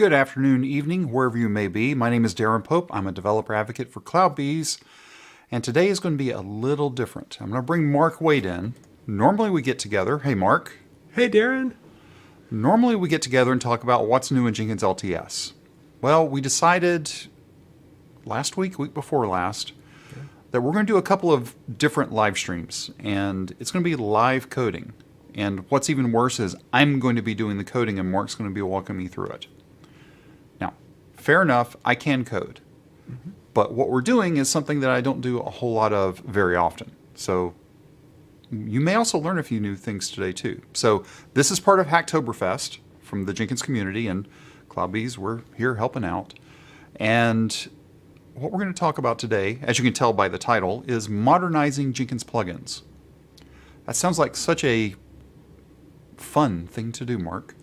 Good afternoon, evening, wherever you may be. My name is Darren Pope. I'm a developer advocate for CloudBees, and today is going to be a little different. I'm going to bring Mark Wade in. Normally we get together. Hey, Mark. Hey, Darren. Normally we get together and talk about what's new in Jenkins LTS. Well, we decided last week before last, that we're going to do a couple of different live streams, and it's going to be live coding. And what's even worse is I'm going to be doing the coding and Mark's going to be walking me through it. Now, fair enough, I can code. But what we're doing is something that I don't do a whole lot of very often. So you may also learn a few new things today too. So this is part of Hacktoberfest from the Jenkins community, and CloudBees, we're here helping out. And what we're going to talk about today, as you can tell by the title, is Modernizing Jenkins plugins. That sounds like such a fun thing to do, Mark.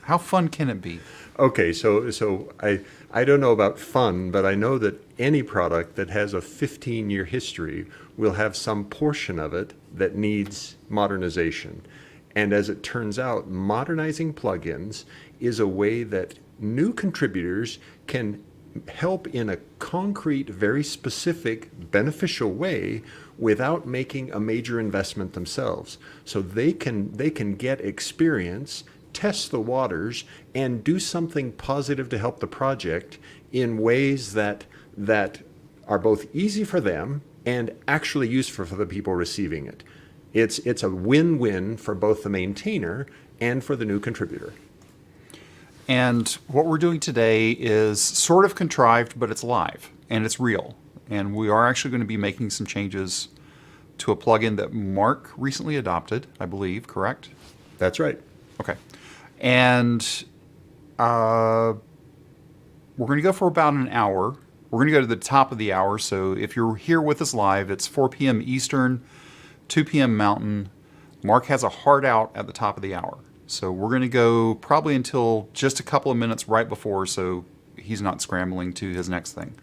How fun can it be? Okay, so I don't know about fun, but I know that any product that has a 15-year history will have some portion of it that needs modernization. And as it turns out, modernizing plugins is a way that new contributors can help in a concrete, very specific, beneficial way without making a major investment themselves. So they can get experience, test the waters, and do something positive to help the project in ways that are both easy for them and actually useful for the people receiving it. It's a win-win for both the maintainer and for the new contributor. And what we're doing today is sort of contrived, but it's live and it's real. And we are actually going to be making some changes to a plugin that Mark recently adopted, I believe, correct? That's right. Okay. And we're going to go for about an hour. We're going to go to the top of the hour. So if you're here with us live, it's 4 p.m. Eastern, 2 p.m. Mountain. Mark has a hard out at the top of the hour. So we're going to go probably until just a couple of minutes right before, so he's not scrambling to his next thing.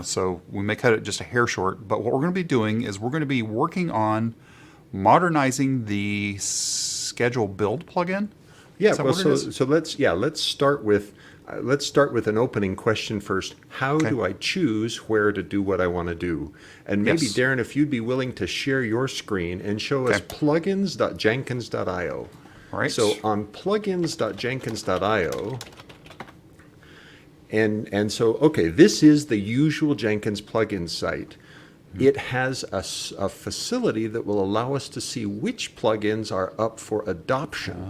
So we may cut it just a hair short, but what we're going to be doing is we're going to be working on modernizing the schedule build plugin. Yeah, well, so let's start with an opening question first. How do I choose where to do what I want to do? And maybe Darren, if you'd be willing to share your screen and show us plugins.jenkins.io. All right. So on plugins.jenkins.io, and so, okay, this is the usual Jenkins plugins site. It has a facility that will allow us to see which plugins are up for adoption.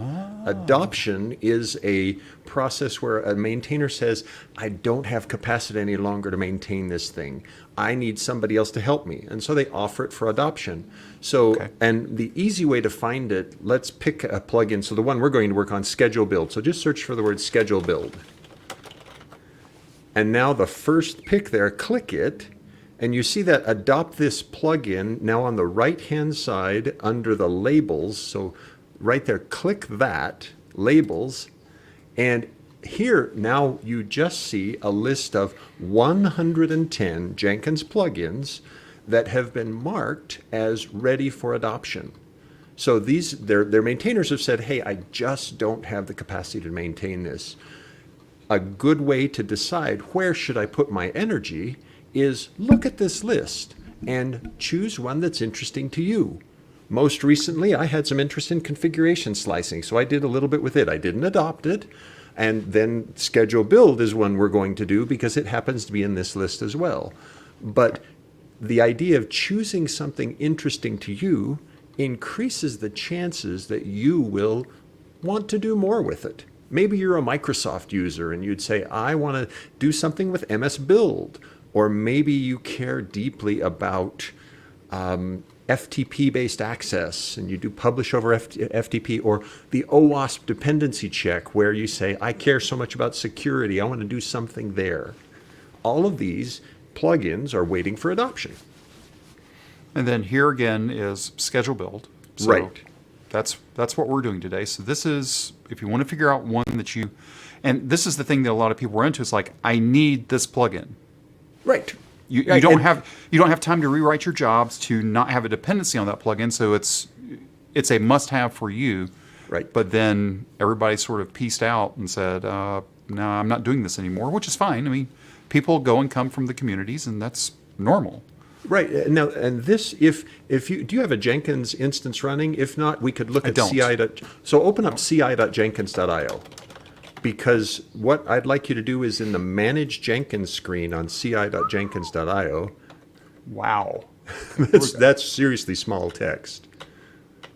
Adoption is a process where a maintainer says, I don't have capacity any longer to maintain this thing. I need somebody else to help me. And so they offer it for adoption. So, and the easy way to find it, let's pick a plugin. So the one we're going to work on, schedule build. So just search for the word schedule build. And now the first pick there, click it. And you see that adopt this plugin now on the right-hand side under the labels. So right there, click that, labels. And here now you just see a list of 110 Jenkins plugins that have been marked as ready for adoption. So their maintainers have said, hey, I just don't have the capacity to maintain this. A good way to decide where should I put my energy is look at this list and choose one that's interesting to you. Most recently, I had some interest in configuration slicing, so I did a little bit with it. I didn't adopt it. And then schedule build is one we're going to do because it happens to be in this list as well. But the idea of choosing something interesting to you increases the chances that you will want to do more with it. Maybe you're a Microsoft user and you'd say, I want to do something with MS Build. Or maybe you care deeply about FTP-based access, and you do publish over FTP, or the OWASP dependency check, where you say, I care so much about security, I want to do something there. All of these plugins are waiting for adoption. And then here again is schedule build. So right. That's what we're doing today. So this is, if you want to figure out one that you, and this is the thing that a lot of people run into, is like, I need this plugin. Right. You don't have time to rewrite your jobs to not have a dependency on that plugin, so it's a must-have for you. Right. But then everybody sort of pieced out and said, no, I'm not doing this anymore, which is fine. I mean, people go and come from the communities, and that's normal. Right. Now, and this, if you, do you have a Jenkins instance running? If not, we could look at don't. ci. So open up ci.jenkins.io, because what I'd like you to do is in the Manage Jenkins screen on ci.jenkins.io, Wow. that's seriously small text.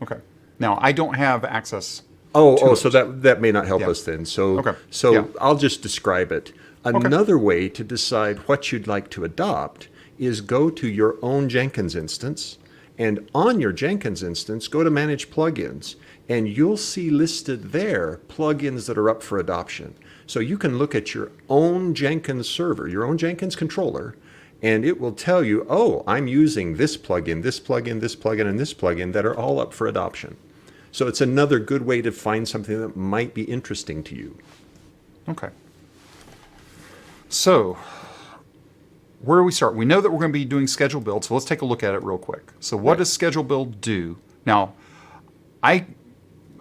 Okay. Now, I don't have access. So that may not help Yeah. us then. So, Okay. so Yeah. I'll just describe it. Another way to decide what you'd like to adopt is go to your own Jenkins instance, and on your Jenkins instance, go to Manage Plugins, and you'll see listed there plugins that are up for adoption. So you can look at your own Jenkins server, your own Jenkins controller, and it will tell you, oh, I'm using this plugin, this plugin, this plugin, and this plugin that are all up for adoption. So it's another good way to find something that might be interesting to you. Okay. So, where do we start? We know that we're going to be doing schedule build, so let's take a look at it real quick. So what does schedule build do? Now, I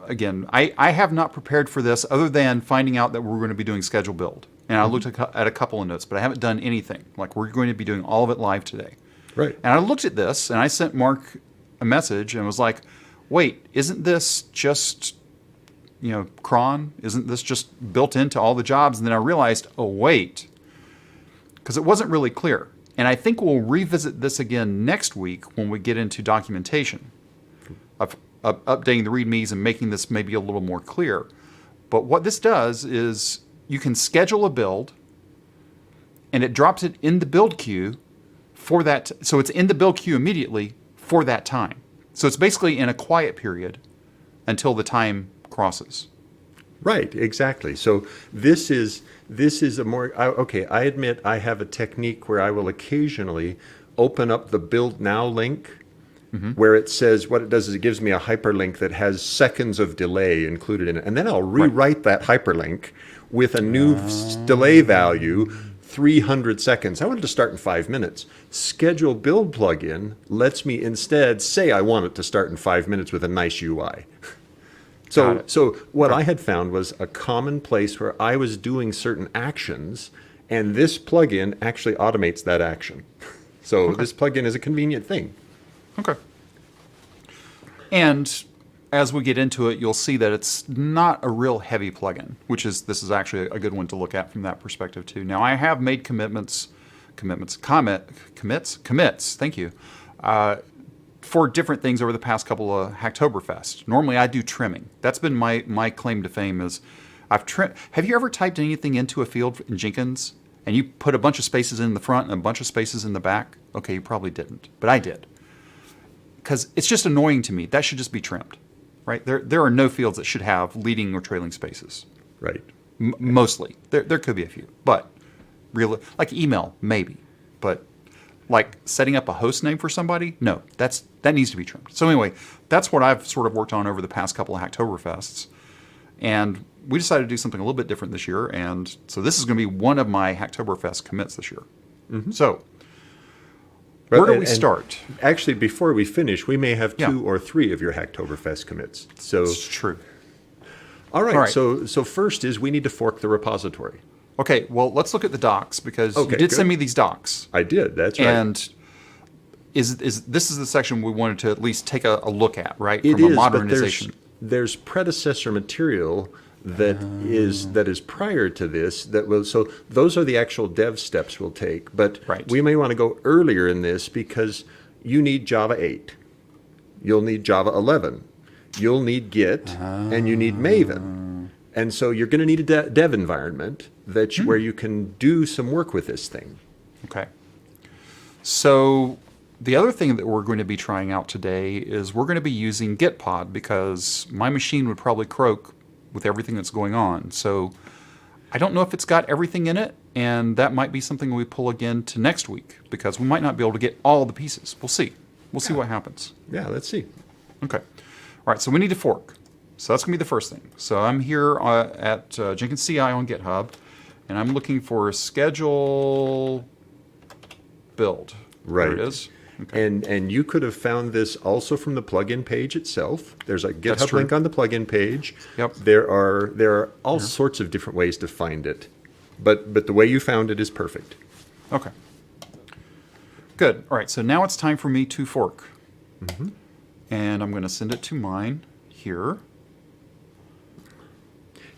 have not prepared for this other than finding out that we're going to be doing schedule build. And I looked at a couple of notes, but I haven't done anything. Like, we're going to be doing all of it live today. Right. And I looked at this, and I sent Mark a message and was like, wait, isn't this just, cron? Isn't this just built into all the jobs? And then I realized, oh, wait, because it wasn't really clear. And I think we'll revisit this again next week when we get into documentation of updating the READMEs and making this maybe a little more clear. But what this does is you can schedule a build, and it drops it in the build queue for that. So it's in the build queue immediately for that time. So it's basically in a quiet period until the time crosses. Right, exactly. So this is a more, okay, I admit I have a technique where I will occasionally open up the Build Now link, where it says, what it does is it gives me a hyperlink that has seconds of delay included in it. And then I'll rewrite that hyperlink with a new delay value, 300 seconds. I want it to start in 5 minutes. Schedule Build plugin lets me instead say I want it to start in 5 minutes with a nice UI. So what I had found was a common place where I was doing certain actions, and this plugin actually automates that action. So this plugin is a convenient thing. Okay. And as we get into it, you'll see that it's not a real heavy plugin, this is actually a good one to look at from that perspective too. Now, I have made commits, thank you, for different things over the past couple of Hacktoberfest. Normally, I do trimming. That's been my claim to fame is I've trimmed. Have you ever typed anything into a field in Jenkins and you put a bunch of spaces in the front and a bunch of spaces in the back? Okay, you probably didn't, but I did. Because it's just annoying to me. That should just be trimmed, right? There are no fields that should have leading or trailing spaces. Right. Mostly. There could be a few, but really, like email, maybe. But like setting up a host name for somebody, no, that needs to be trimmed. So anyway, that's what I've sort of worked on over the past couple of Hacktoberfests. And we decided to do something a little bit different this year. And so this is going to be one of my Hacktoberfest commits this year. So where do we start? Actually, before we finish, we may have 2 or 3 of your Hacktoberfest commits. So it's true. All right. So first is we need to fork the repository. Okay, well, let's look at the docs, because you did good. send me these docs. I did, that's right. And this is the section we wanted to at least take a look at, right? It From a is, modernization. but there's predecessor material that is prior to this that will, so those are the actual dev steps we'll take. But we may want to go earlier in this because you need Java 8. You'll need Java 11. You'll need Git, and you need Maven. And so you're going to need a dev environment where you can do some work with this thing. Okay. So the other thing that we're going to be trying out today is we're going to be using Gitpod, because my machine would probably croak with everything that's going on. So I don't know if it's got everything in it, and that might be something we pull again to next week, because we might not be able to get all the pieces. We'll see. We'll see what happens. Yeah, let's see. Okay. All right, so we need to fork. So that's going to be the first thing. So I'm here at Jenkins CI on GitHub, and I'm looking for schedule build. Right. There it is. Okay. And you could have found this also from the plugin page itself. There's a That's GitHub true. link on the plugin page. Yep. There are all sorts of different ways to find it, but the way you found it is perfect. Okay. Good. All right. So now it's time for me to fork. And I'm going to send it to mine here.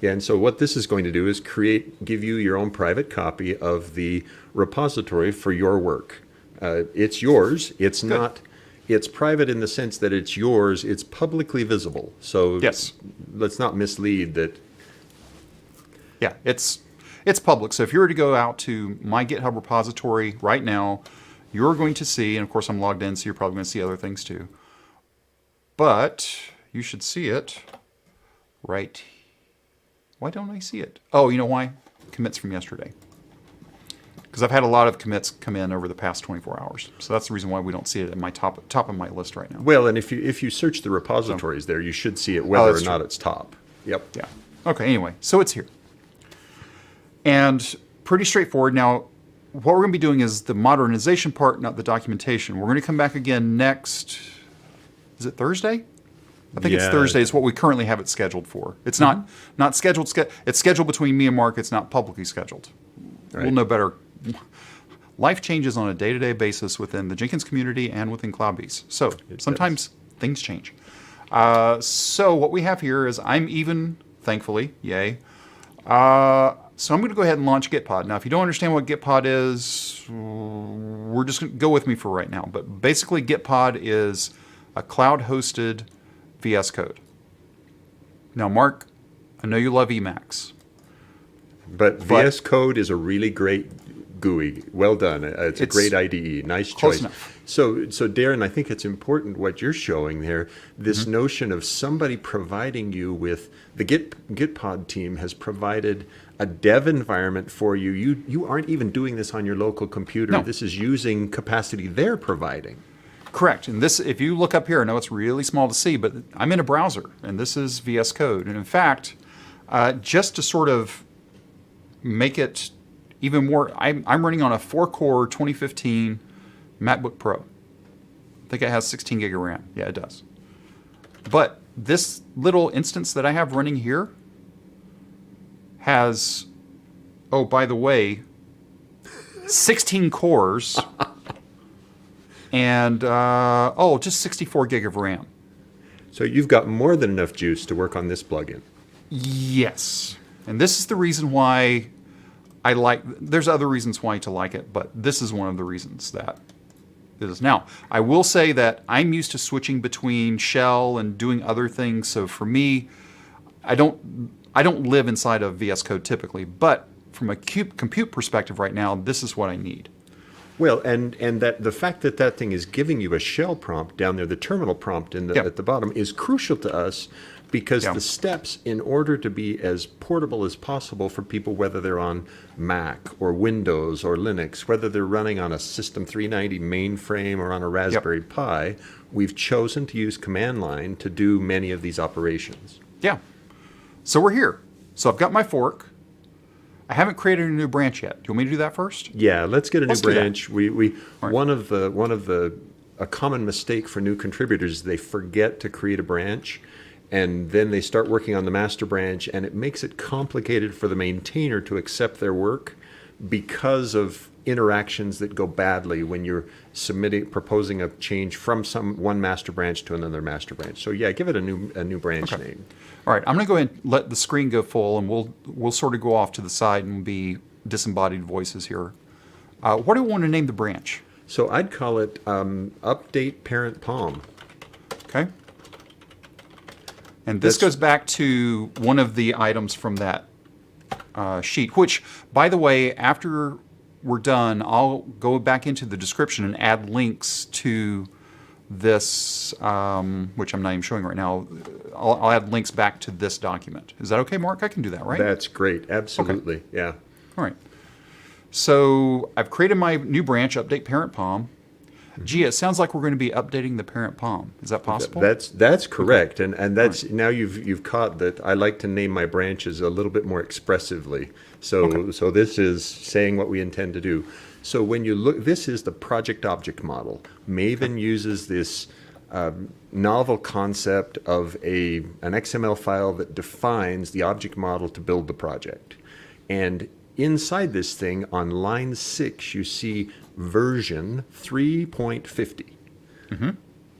Yeah, and so what this is going to do is give you your own private copy of the repository for your work. It's yours. It's not. It's private in the sense that it's yours. It's publicly visible. So Yes. let's not mislead that. Yeah, it's public. So if you were to go out to my GitHub repository right now, you're going to see, and of course I'm logged in, so you're probably going to see other things too. But you should see it right. Why don't I see it? Oh, you know why? Commits from yesterday. Because I've had a lot of commits come in over the past 24 hours. So that's the reason why we don't see it at my top of my list right now. Well, and if you search the repositories there, you should see it whether or not it's top. Yep. Yeah. Okay, anyway, so it's here. And pretty straightforward. Now, what we're going to be doing is the modernization part, not the documentation. We're going to come back again next, is it Thursday? I think it's Yeah. Thursday is what we currently have it scheduled for. It's not scheduled. It's scheduled between me and Mark. It's not publicly scheduled. Right. We'll know better. Life changes on a day-to-day basis within the Jenkins community and within CloudBees. So sometimes things change. So what we have here is I'm even, thankfully, yay. So I'm going to go ahead and launch Gitpod. Now, if you don't understand what Gitpod is, we're just going to go with me for right now. But basically, Gitpod is a cloud-hosted VS Code. Now, Mark, I know you love Emacs. But VS Code is a really great GUI. Well done. It's a great IDE. Nice close choice. enough. So Darren, I think it's important what you're showing there. This notion of somebody providing you with the Gitpod team has provided a dev environment for you. You aren't even doing this on your local computer. No. This is using capacity they're providing. Correct. And this, if you look up here, I know it's really small to see, but I'm in a browser, and this is VS Code. And in fact, just to sort of make it even more, I'm running on a 4-core 2015 MacBook Pro. I think it has 16 gig of RAM. Yeah, it does. But this little instance that I have running here has, oh, by the way, 16 cores and, just 64 gig of RAM. So you've got more than enough juice to work on this plugin. Yes. And this is the reason why I like, there's other reasons why to like it, but this is one of the reasons that it is. Now, I will say that I'm used to switching between shell and doing other things. So for me, I don't live inside of VS Code typically, but from a compute perspective right now, this is what I need. Well, and that the fact that thing is giving you a shell prompt down there, the terminal prompt at the bottom, is crucial to us because the steps in order to be as portable as possible for people, whether they're on Mac or Windows or Linux, whether they're running on a System 390 mainframe or on a Raspberry Pi, we've chosen to use command line to do many of these operations. Yeah. So we're here. So I've got my fork. I haven't created a new branch yet. Do you want me to do that first? Yeah, let's get a Let's new do that. branch. A common mistake for new contributors is they forget to create a branch, and then they start working on the master branch, and it makes it complicated for the maintainer to accept their work because of interactions that go badly when you're proposing a change from one master branch to another master branch. So yeah, give it a new branch name. All right, I'm going to go ahead and let the screen go full, and we'll sort of go off to the side and be disembodied voices here. What do we want to name the branch? So I'd call it Update Parent Palm. Okay. And this goes back to one of the items from that sheet, which, by the way, after we're done, I'll go back into the description and add links to this, which I'm not even showing right now. I'll add links back to this document. Is that okay, Mark? I can do that, right? That's great. Absolutely. Okay. Yeah. All right. So I've created my new branch, Update Parent Palm. Gee, it sounds like we're going to be updating the parent POM. Is that possible? That's correct, and that's now you've caught that. I like to name my branches a little bit more expressively. So this is saying what we intend to do. So when you look, this is the project object model. Maven uses this novel concept of an XML file that defines the object model to build the project, and inside this thing on line 6 you see version 3.50.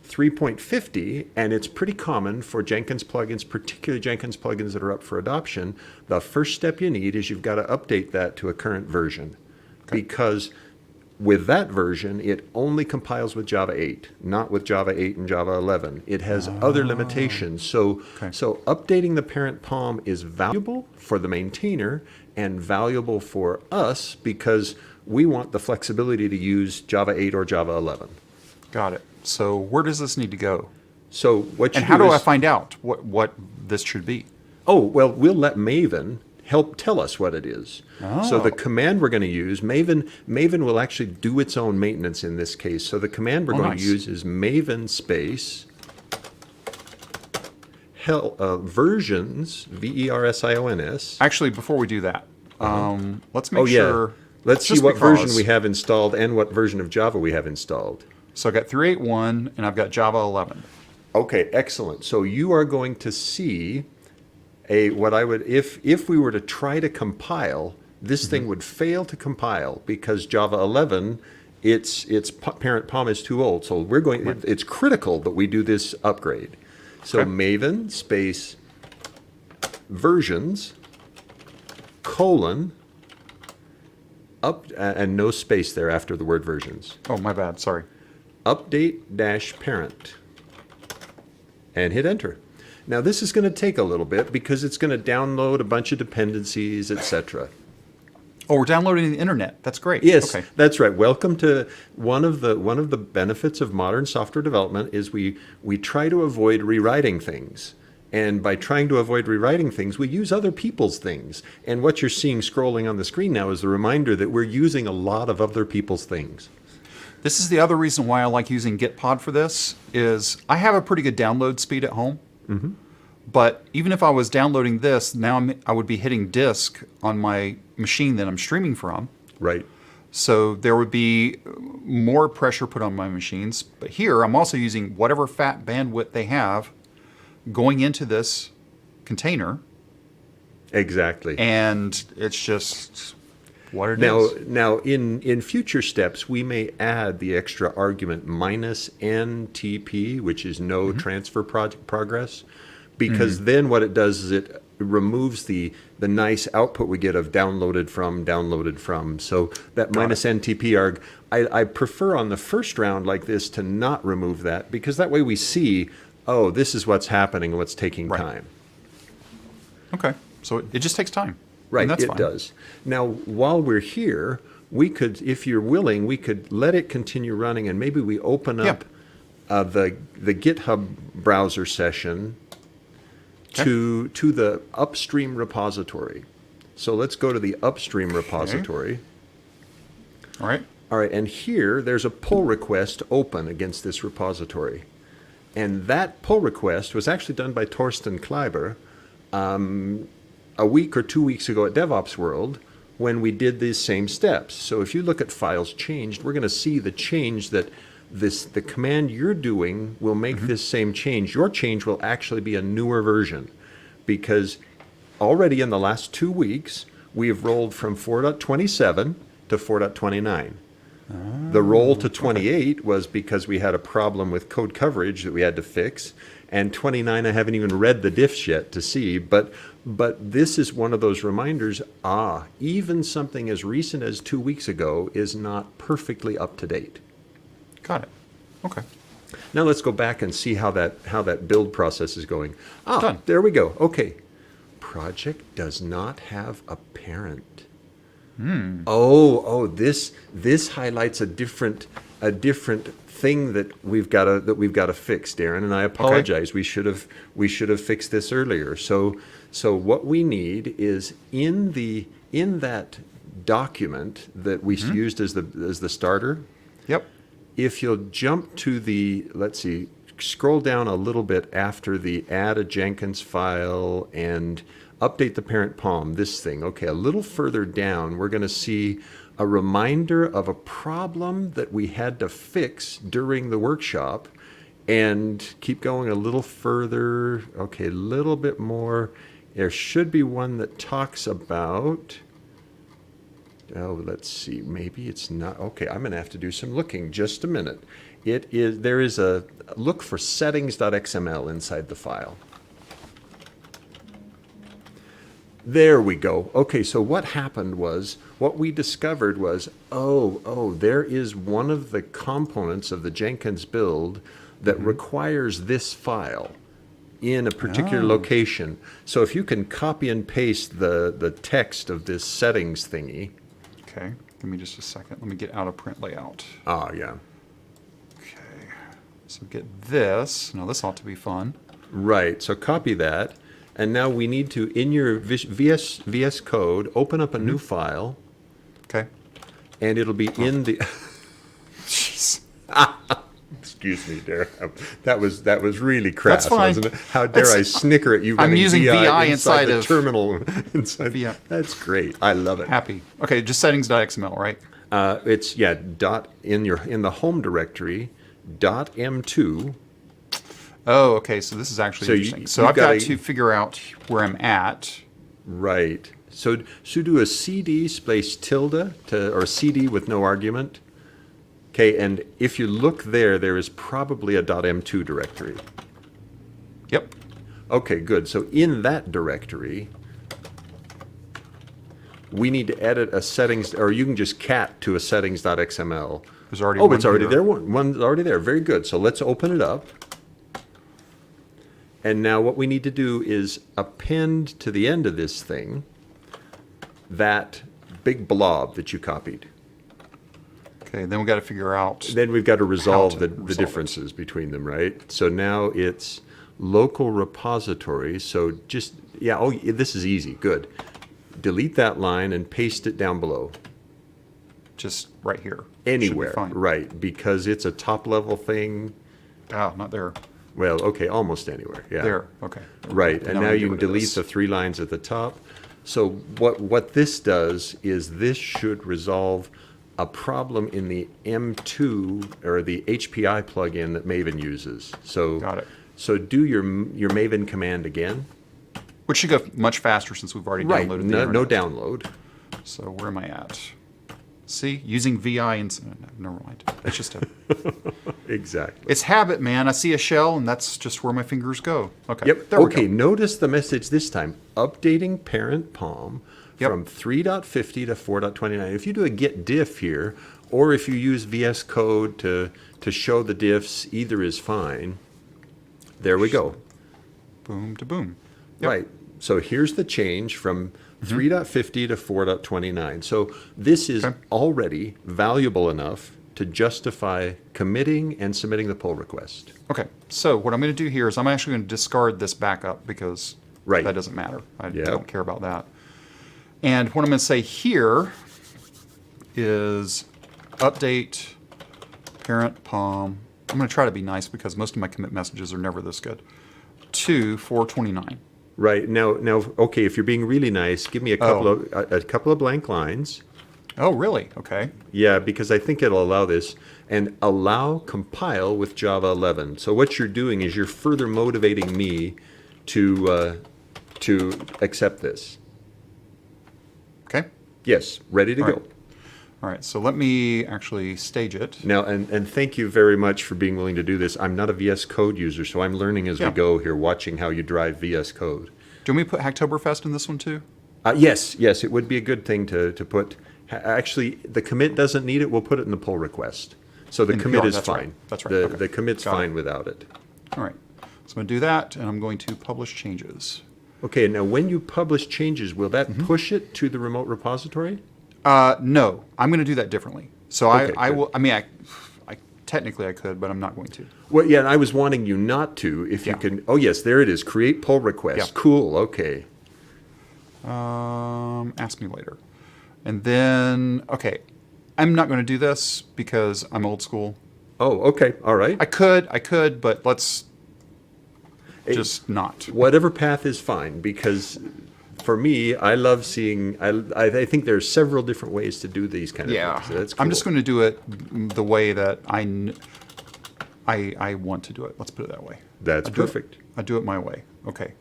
3.50, and it's pretty common for Jenkins plugins, particularly Jenkins plugins that are up for adoption. The first step you need is you've got to update that to a current version, because with that version, it only compiles with Java 8, not with Java 8 and Java 11. It has other limitations. So updating the parent POM is valuable for the maintainer and valuable for us because we want the flexibility to use Java 8 or Java 11. Got it. So where does this need to go? So what you And how do I is- find out what this should be? Oh, well, we'll let Maven help tell us what it is. So the command we're going to use, Maven will actually do its own maintenance in this case. So the command we're going nice. to use is Maven space versions, versions. Actually, before we do that, let's make Oh, yeah. sure. Let's see just what version because- we have installed and what version of Java we have installed. So I've got 3.8.1 and I've got Java 11. Okay, excellent. So you are going to see if we were to try to compile, this thing would fail to compile because Java 11, its parent POM is too old. So we're going. It's critical that we do this upgrade. So Maven space versions up and no space there after the word versions. Oh, my bad. Sorry. Update dash parent and hit enter. Now this is going to take a little bit because it's going to download a bunch of dependencies, etc. Oh, we're downloading the internet. That's great. Yes, Okay. that's right. Welcome to one of the benefits of modern software development is we try to avoid rewriting things. And by trying to avoid rewriting things, we use other people's things. And what you're seeing scrolling on the screen now is a reminder that we're using a lot of other people's things. This is the other reason why I like using Gitpod for this is I have a pretty good download speed at home. But even if I was downloading this, now I would be hitting disk on my machine that I'm streaming from. Right. So there would be more pressure put on my machines. But here, I'm also using whatever fat bandwidth they have going into this container. Exactly. And it's just what it is. Now, in future steps, we may add the extra argument minus NTP, which is no transfer progress, because then what it does is it removes the nice output we get of downloaded from. So that minus NTP arg, I prefer on the first round like this to not remove that, because that way we see, oh, this is what's happening and what's taking time. Okay. So it just takes time. Right, And that's it fine. does. Now, while we're here, we could, if you're willing, we could let it continue running, and maybe we open up the GitHub browser session to the upstream repository. So let's go to the upstream repository. All right. All right, and here there's a pull request open against this repository. And that pull request was actually done by Torsten Kleiber a week or 2 weeks ago at DevOps World when we did these same steps. So if you look at files changed, we're going to see the change that the command you're doing will make this same change. Your change will actually be a newer version because already in the last 2 weeks, we have rolled from 4.27 to 4.29. The roll to 28 was because we had a problem with code coverage that we had to fix. And 29, I haven't even read the diffs yet to see. But this is one of those reminders, even something as recent as 2 weeks ago is not perfectly up to date. Got it. Okay. Now let's go back and see how that build process is going. Done. There we go. Okay. Project does not have a parent. This highlights a different thing that we've got to fix, Darren. And I apologize. We should have fixed this earlier. So what we need is in that document that we used as the starter. Yep. if you'll jump to the, let's see, scroll down a little bit after the add a Jenkins file and update the parent POM, this thing. Okay, a little further down, we're going to see a reminder of a problem that we had to fix during the workshop. And keep going a little further. Okay, a little bit more. There should be one that talks about, oh, let's see, maybe it's not. Okay, I'm going to have to do some looking. Just a minute. There is a look for settings.xml inside the file. There we go. Okay, so what happened was, what we discovered was, there is one of the components of the Jenkins build that requires this file in a particular location. So if you can copy and paste the text of this settings thingy. Okay, give me just a second. Let me get out of print layout. Ah, yeah. Okay, so get this. Now this ought to be fun. Right, so copy that. And now we need to, in your VS Code, open up a new file. Okay. And it'll be in the... Jeez. Excuse me, Dare. That was really crass, That's fine. wasn't it? How dare I snicker at you? I'm running using VI inside the of terminal. Inside. VI. That's great. I love it. Happy. Okay, just settings.xml, right? It's dot in the home directory .m2. Oh, okay. So this is actually interesting. So you've I've got gotta- to figure out where I'm at. Right. So do a cd space tilde or cd with no argument. Okay, and if you look there is probably a .m2 directory. Yep. Okay, good. So in that directory, we need to edit a settings, or you can just cat to a settings.xml. There's already Oh, one it's already here. there. One's already there. Very good. So let's open it up. And now what we need to do is append to the end of this thing that big blob that you copied. Okay, then we've got to figure out. Then we've got to resolve the resolve differences between them, right? So now it's local repository. So just, this is easy. Good. Delete that line and paste it down below. Just right here. Anywhere, Should be fine. right? Because it's a top level thing. Oh, not there. Well, okay, almost anywhere. Yeah. There. Okay. Right, and now we you get can rid of delete this. the 3 lines at the top. So what this does is this should resolve a problem in the M2 or the HPI plugin that Maven uses. So Got it. So do your Maven command again. Which should go much faster since we've already Right, downloaded no, the no internet. download. So where am I at? See, using VI and never mind. It's just a. Exactly. It's habit, man. I see a shell, and that's just where my fingers go. Okay. Yep. There we Okay. go. Notice the message this time. Updating parent POM Yep. from 3.50 to 4.29. If you do a git diff here, or if you use VS Code to show the diffs, either is fine. There we go. Boom to boom. Yep. Right. So here's the change from 3.50 to 4.29. So this is Okay. already valuable enough to justify committing and submitting the pull request. Okay. So what I'm going to do here is I'm actually going to discard this backup because Right. that doesn't matter. I Yep. don't care about that. And what I'm going to say here is update parent POM. I'm going to try to be nice because most of my commit messages are never this good. To 429. Right. Now, okay, if you're being really nice, give me a couple of blank lines. Oh, really? Okay. Yeah, because I think it'll allow this. And allow compile with Java 11. So what you're doing is you're further motivating me to accept this. Okay. Yes, ready to All go. right. All right. So let me actually stage it. Now, and thank you very much for being willing to do this. I'm not a VS Code user, so I'm learning as we Yeah. go here, watching how you drive VS Code. Do you want me to put Hacktoberfest in this one too? Yes, it would be a good thing to put. Actually, the commit doesn't need it. We'll put it in the pull request. So the In the commit PR, is that's fine. right. That's right. The, Okay. the commit's Got it. fine without it. All right. So I'm going to do that, and I'm going to publish changes. Okay, now when you publish changes, will that push it to the remote repository? No, I'm going to do that differently. So Okay, I good. will. I mean, I technically I could, but I'm not going to. Well, yeah, and I was wanting you not to. If you Yeah. can. Oh, yes, there it is. Create pull request. Yeah. Cool. Okay. Ask me later. And then, okay, I'm not going to do this because I'm old school. Oh, okay. All right. I could, but let's just not. Whatever path is fine, because for me, I love seeing. I think there's several different ways to do these kind of things. So that's cool. I'm just going to do it the way that I want to do it. Let's put it that way. That's perfect. I do it my way. Okay.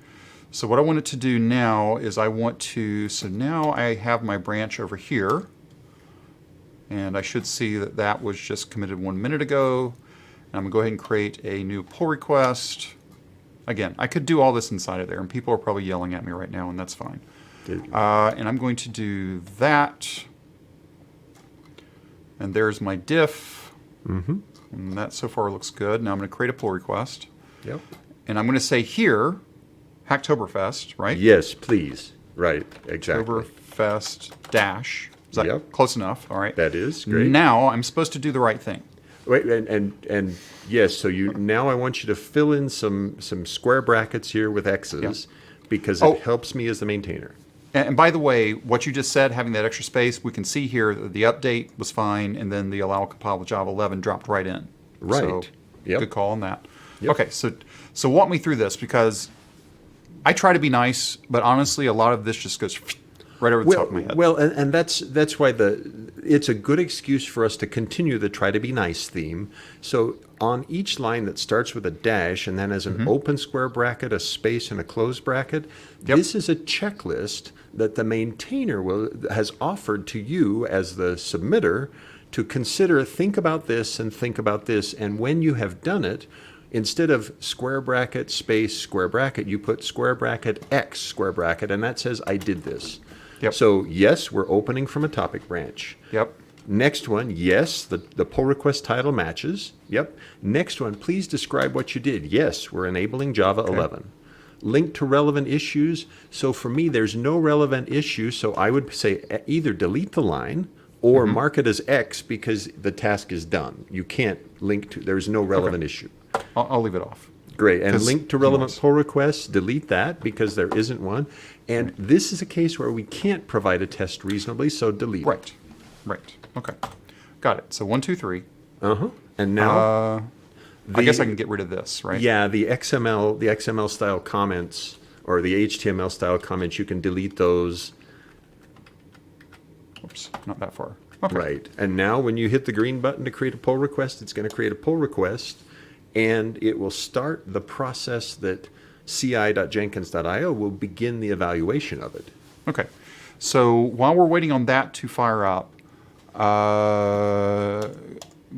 So what I wanted to do now is so now I have my branch over here, and I should see that that was just committed 1 minute ago. And I'm going to go ahead and create a new pull request. Again, I could do all this inside of there, and people are probably yelling at me right now, and that's fine. And I'm going to do that. And there's my diff. Mm-hmm. And that so far looks good. Now I'm going to create a pull request. Yep. And I'm going to say here, Hacktoberfest, right? Yes, please. Right. Exactly. Hacktoberfest dash. Is that Yep. close enough? All right. That is great. Now I'm supposed to do the right thing. Wait, and yes. So now I want you to fill in some square brackets here with X's, because it helps me as the maintainer. And by the way, what you just said, having that extra space, we can see here that the update was fine, and then the allow compile with Java 11 dropped right in. Right. So Yep. good call on that. Yep. Okay, so walk me through this, because I try to be nice, but honestly, a lot of this just goes right over the top of my head. Well, and that's why it's a good excuse for us to continue the try to be nice theme. So on each line that starts with a dash and then has an open square bracket, a space, and a closed bracket, this is a checklist that the maintainer has offered to you as the submitter to consider. Think about this and think about this, and when you have done it, instead of square bracket, space, square bracket, you put square bracket, X, square bracket, and that says I did this. Yep. So yes, we're opening from a topic branch. Yep. Next one, yes, the pull request title matches. Yep. Next one, please describe what you did. Yes, we're enabling Java 11. Link to relevant issues. So for me, there's no relevant issue, so I would say either delete the line or mark it as X because the task is done. You can't link to, there's no relevant issue. I'll leave it off. Great. And link to relevant pull requests, delete that because there isn't one. And this is a case where we can't provide a test reasonably, so delete it. Right. Okay. Got it. So 1, 2, 3. And now I guess I can get rid of this, right? Yeah, the XML style comments or the HTML style comments, you can delete those. Oops, not that far. Okay. Right. And now when you hit the green button to create a pull request, it's going to create a pull request, and it will start the process that ci.jenkins.io will begin the evaluation of it. Okay. So while we're waiting on that to fire up,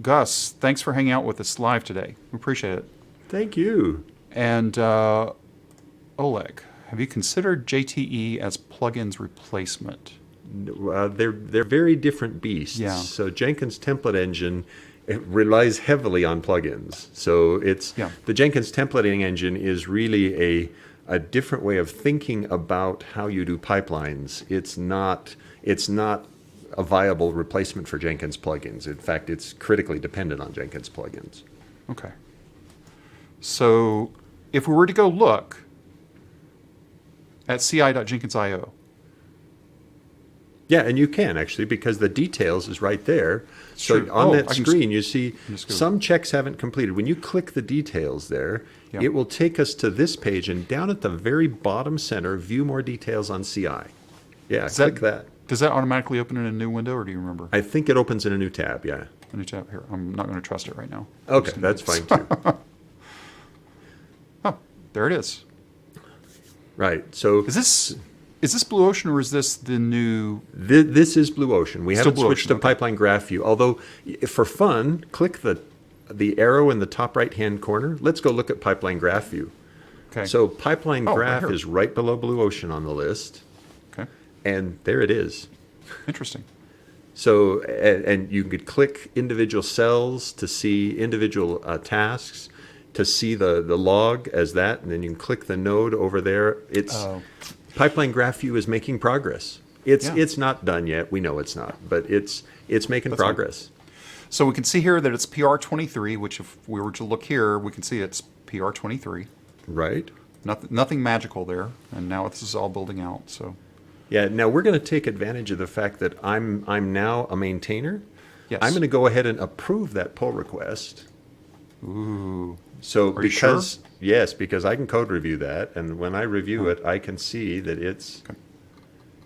Gus, thanks for hanging out with us live today. We appreciate it. Thank you. And Oleg, have you considered JTE as plugins replacement? They're very different beasts. Yeah. So Jenkins template engine, it relies heavily on plugins. So it's the Jenkins templating engine is really a different way of thinking about how you do pipelines. It's not a viable replacement for Jenkins plugins. In fact, it's critically dependent on Jenkins plugins. Okay. So if we were to go look at ci.jenkins.io. Yeah, and you can actually, because the details is right there. So True. on that screen, you see just go. some checks haven't completed. When you click the details there, it will take us to this page, and down at the very bottom center, view more details on CI. Yeah, click that. Does that automatically open in a new window, or do you remember? I think it opens in a new tab, yeah. A new tab here. I'm not going to trust it right now. Okay, that's fine too. Oh, there it is. Right, so Is this Blue Ocean, or is this the new? This is Blue Ocean. We haven't Blue switched Ocean, to Pipeline Graph View. Although, for fun, click the arrow in the top right-hand corner. Let's go look at Pipeline Graph View. Okay. So Pipeline right Graph here. is right below Blue Ocean on the list. Okay. And there it is. Interesting. So, and you could click individual cells to see individual tasks, to see the log as that, and then you can click the node over there. Pipeline Graph View is making progress. It's not done yet. We know it's not, but it's making progress. So we can see here that it's PR23, which if we were to look here, we can see it's PR23. Right. Nothing magical there, and now this is all building out. So yeah. Now we're going to take advantage of the fact that I'm now a maintainer. Yes. I'm going to go ahead and approve that pull request. Ooh. So Are you sure? because, yes, because I can code review that, and when I review it, I can see that it's,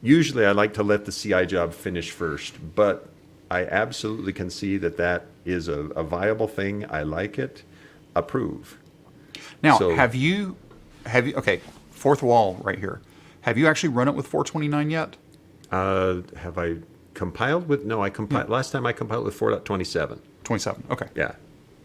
usually I like to let the CI job finish first, but I absolutely can see that that is a viable thing. I like it. Approve. Now, So- have you, okay, fourth wall right here. Have you actually run it with 429 yet? Have I compiled with, no, I compiled, last time I compiled with 4.27. 27, okay. Yeah.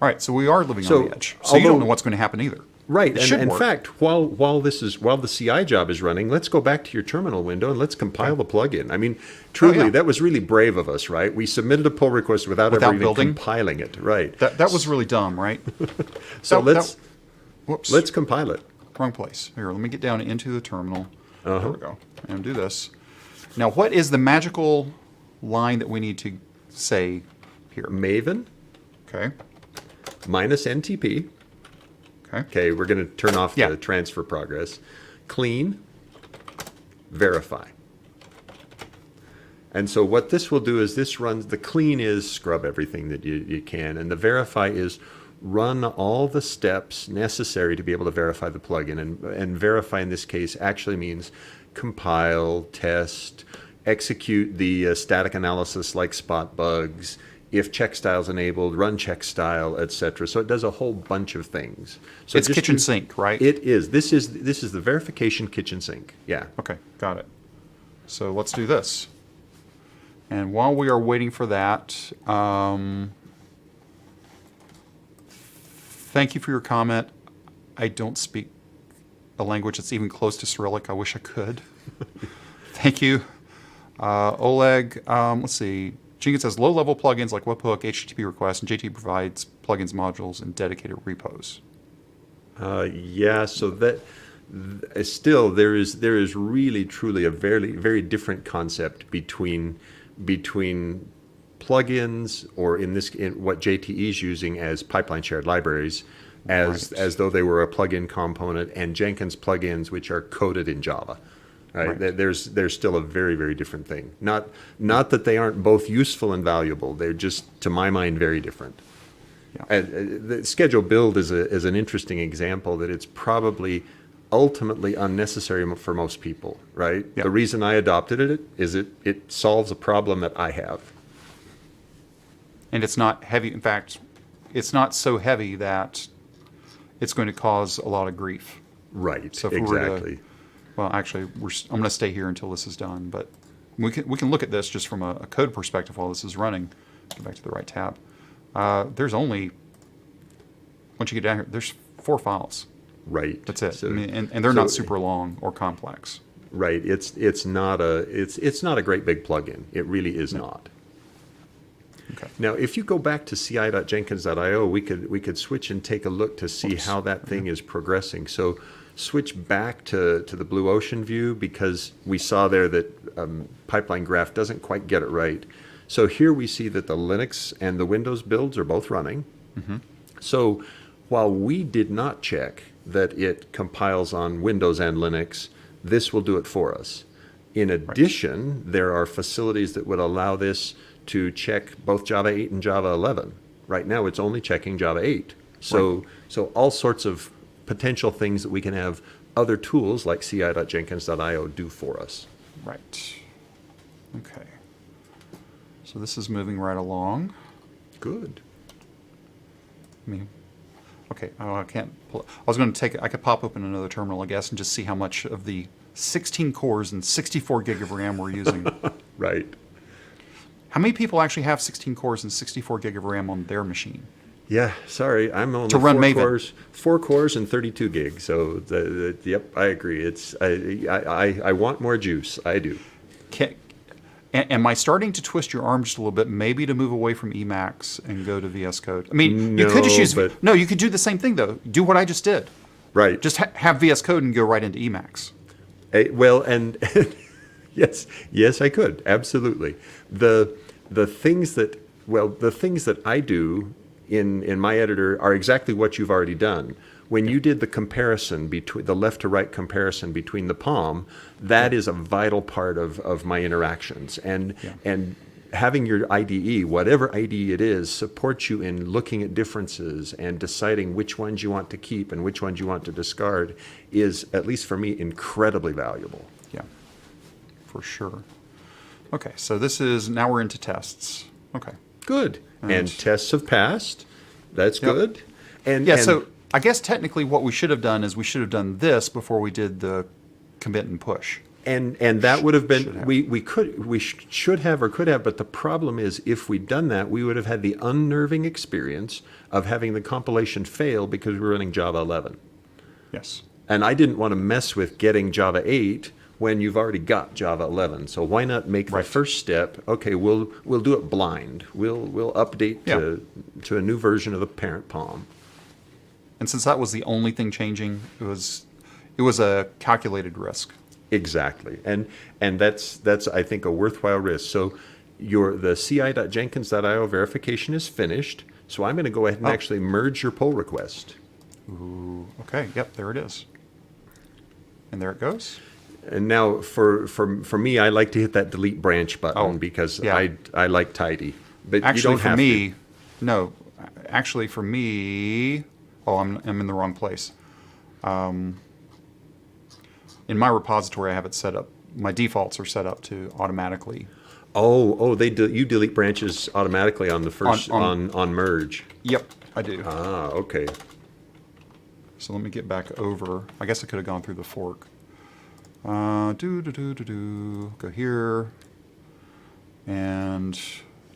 All right, so we are living So, on the edge. So you don't although- know what's going to happen either. Right, It and should in work. fact, while the CI job is running, let's go back to your terminal window and let's compile the plugin. I mean, truly, yeah. that was really brave of us, right? We submitted a pull request without Without ever even building? compiling it, right? That was really dumb, right? So Whoops. let's compile it. Wrong place. Here, let me get down into the terminal. Uh-huh. There we go. And do this. Now, what is the magical line that we need to say here? Maven Okay. minus NTP. Okay. Okay, we're going to turn off Yeah. the transfer progress. Clean, verify. And so what this will do is this runs, the clean is scrub everything that you can, and the verify is run all the steps necessary to be able to verify the plugin. And verify in this case actually means compile, test, execute the static analysis like spot bugs, if check style is enabled, run check style, etc. So it does a whole bunch of things. So It's just kitchen sink, right? It is. This is the verification kitchen sink. Yeah. Okay, got it. So let's do this. And while we are waiting for that, thank you for your comment. I don't speak a language that's even close to Cyrillic. I wish I could. Thank you. Oleg, let's see. Jenkins has low-level plugins like webhook, HTTP requests, and JT provides plugins modules and dedicated repos. Yeah. So that still there is really truly a very very different concept between plugins, or in what JTE is using as pipeline shared libraries, as though they were a plugin component, and Jenkins plugins which are coded in Java. Right? There's still a very very different thing. Not that they aren't both useful and valuable. They're just, to my mind, very different. Yeah. The schedule build is an interesting example that it's probably ultimately unnecessary for most people, right? Yeah. The reason I adopted it is it solves a problem that I have. And it's not heavy. In fact, it's not so heavy that it's going to cause a lot of grief. Right, So if we were to- exactly. Well, actually, I'm going to stay here until this is done, but we can look at this just from a code perspective while this is running. Go back to the right tab. There's only, once you get down here, there's 4 files. Right. That's it. So- I mean, and they're so- not super long or complex. Right. It's not a great big plugin. It really is not. Okay. Now, if you go back to ci.jenkins.io, we could switch and take a look to see how that thing is progressing. So switch back to the Blue Ocean view, because we saw there that Pipeline Graph doesn't quite get it right. So here we see that the Linux and the Windows builds are both running. Mm-hmm. So while we did not check that it compiles on Windows and Linux, this will do it for us. In addition, there are facilities that would allow this to check both Java 8 and Java 11. Right now, it's only checking Java 8. So all sorts of potential things that we can have other tools like ci.jenkins.io do for us. Right. Okay. So this is moving right along. Good. I mean, okay. Oh, I can't pull it. I was going to take it. I could pop open another terminal, I guess, and just see how much of the 16 cores and 64 gig of RAM we're using. Right. How many people actually have 16 cores and 64 gig of RAM on their machine? Yeah, sorry, I'm only To run 4 Maven. cores, 4 cores and 32 gigs. So yep, I agree. I want more juice. I do. Am I starting to twist your arm just a little bit, maybe to move away from Emacs and go to VS Code? I mean, you could just use... No, you could do the same thing, though. Do what I just did. Right. Just have VS Code and go right into Emacs. Well, and yes, I could, absolutely. The things that I do in my editor are exactly what you've already done. When you did the comparison between the left to right comparison between the POM, that is a vital part of my interactions. And having your IDE, whatever IDE it is, support you in looking at differences and deciding which ones you want to keep and which ones you want to discard is, at least for me, incredibly valuable. Yeah, for sure. Okay, so this is, now we're into tests. Okay. Good. And tests have passed. That's good. And Yeah, so I guess technically what we should have done is we should have done this before we did the commit and push. And that would have been, Should have. we should have or could have, but the problem is if we'd done that, we would have had the unnerving experience of having the compilation fail because we were running Java 11. Yes. And I didn't want to mess with getting Java 8 when you've already got Java 11. So why not make the first step? Okay, we'll do it blind. We'll update to a new version of the parent POM. And since that was the only thing changing, it was a calculated risk. Exactly, and that's I think a worthwhile risk. So the ci.jenkins.io verification is finished. So I'm going to go ahead and actually merge your pull request. Ooh, okay, yep, there it is. And there it goes. And now for me, I like to hit that delete branch button because yeah. I like tidy. But Actually, you don't for have me, to. no. Actually, for me, I'm in the wrong place. In my repository, I have it set up. My defaults are set up to automatically. You delete branches automatically on the first on merge. Yep, I do. Ah, okay. So let me get back over. I guess I could have gone through the fork. Go here, and